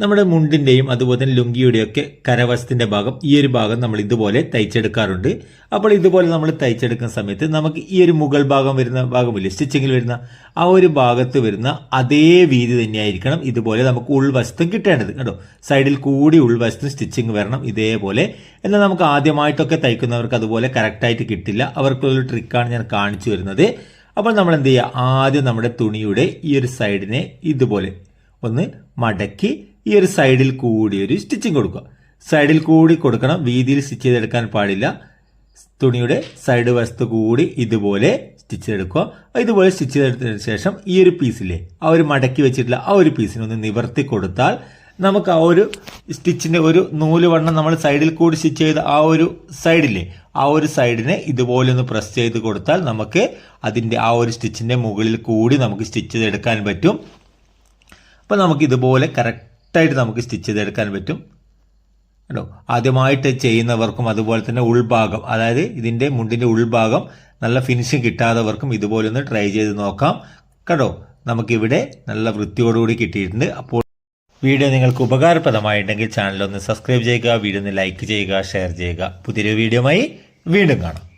നമ്മുടെ മുണ്ടിന്റെയും അതുപോലെ തന്നെ ലുങ്കിയുടെയും ഒക്കെ കരവശത്തിന്റെ ഭാഗം ഈ ഒരു ഭാഗം നമ്മൾ ഇതുപോലെ തയ്ച്ചെടുക്കാറുണ്ട്. അപ്പോൾ ഇതുപോലെ നമ്മൾ തയ്ച്ചെടുക്കുന്ന സമയത്ത് നമുക്ക് ഈ ഒരു മുകൾ ഭാഗം വരുന്ന ഭാഗമില്ലേ, സ്റ്റിച്ചിങ്ങിൽ വരുന്ന ആ ഒരു ഭാഗത്ത് വരുന്ന അതേ വീതി തന്നെയായിരിക്കണം ഇതുപോലെ നമുക്ക് ഉൾവശത്തും കിട്ടേണ്ടത് കേട്ടോ. സൈഡിൽ കൂടി ഉൾവശത്തും സ്റ്റിച്ചിങ് വരണം ഇതേപോലെ. എന്നാൽ നമുക്ക് ആദ്യമായിട്ടൊക്കെ തയ്ക്കുന്നവർക്ക് അതുപോലെ കറക്റ്റായിട്ട് കിട്ടില്ല. അവർക്കുള്ളൊരു ട്രിക്കാണ് ഞാൻ കാണിച്ചു വരുന്നത്. അപ്പോൾ നമ്മൾ എന്ത് ചെയ്യുക, ആദ്യം നമ്മുടെ തുണിയുടെ ഈ ഒരു സൈഡിനെ ഇതുപോലെ ഒന്ന് മടക്കി ഈ ഒരു സൈഡിൽ കൂടി ഒരു സ്റ്റിച്ചിങ് കൊടുക്കുക. സൈഡിൽ കൂടി കൊടുക്കണം, വീതിയിൽ സ്റ്റിച്ച് ചെയ്തെടുക്കാൻ പാടില്ല. തുണിയുടെ സൈഡ് വശത്ത് കൂടി ഇതുപോലെ സ്റ്റിച്ച് ചെയ്തെടുക്കുക. ഇതുപോലെ സ്റ്റിച്ച് ചെയ്തെടുത്തതിന് ശേഷം ഈ ഒരു പീസിലെ ആ ഒരു മടക്കി വെച്ചിട്ടുള്ള ആ ഒരു പീസിനെ ഒന്ന് നിവർത്തി കൊടുത്താൽ നമുക്ക് ആ ഒരു സ്റ്റിച്ചിന്റെ ഒരു നൂല് വണ്ണം നമ്മൾ സൈഡിൽ കൂടി സ്റ്റിച്ച് ചെയ്ത ആ ഒരു സൈഡിലെ ആ ഒരു സൈഡിനെ ഇതുപോലെ ഒന്ന് പ്രസ് ചെയ്ത് കൊടുത്താൽ നമുക്ക് അതിന്റെ ആ ഒരു സ്റ്റിച്ചിന്റെ മുകളിൽ കൂടി നമുക്ക് സ്റ്റിച്ച് ചെയ്തെടുക്കാൻ പറ്റും. അപ്പോൾ നമുക്ക് ഇതുപോലെ കറക്റ്റായിട്ട് നമുക്ക് സ്റ്റിച്ച് ചെയ്തെടുക്കാൻ പറ്റും കേട്ടോ. ആദ്യമായിട്ട് ചെയ്യുന്നവർക്കും അതുപോലെ തന്നെ ഉൾഭാഗം, അതായത് ഇതിന്റെ മുണ്ടിന്റെ ഉൾഭാഗം നല്ല ഫിനിഷിങ് കിട്ടാത്തവർക്കും ഇതുപോലെ ഒന്ന് ട്രൈ ചെയ്ത് നോക്കാം കേട്ടോ. നമുക്കിവിടെ നല്ല വൃത്തിയോടുകൂടി കിട്ടിയിട്ടുണ്ട്. അപ്പോൾ വീഡിയോ നിങ്ങൾക്ക് ഉപകാരപ്രദമായിട്ടുണ്ടെങ്കിൽ ചാനൽ ഒന്ന് സബ്സ്ക്രൈബ് ചെയ്യുക, വീഡിയോ ഒന്ന് ലൈക്ക് ചെയ്യുക, ഷെയർ ചെയ്യുക. പുതിയൊരു വീഡിയോയുമായി വീണ്ടും കാണാം.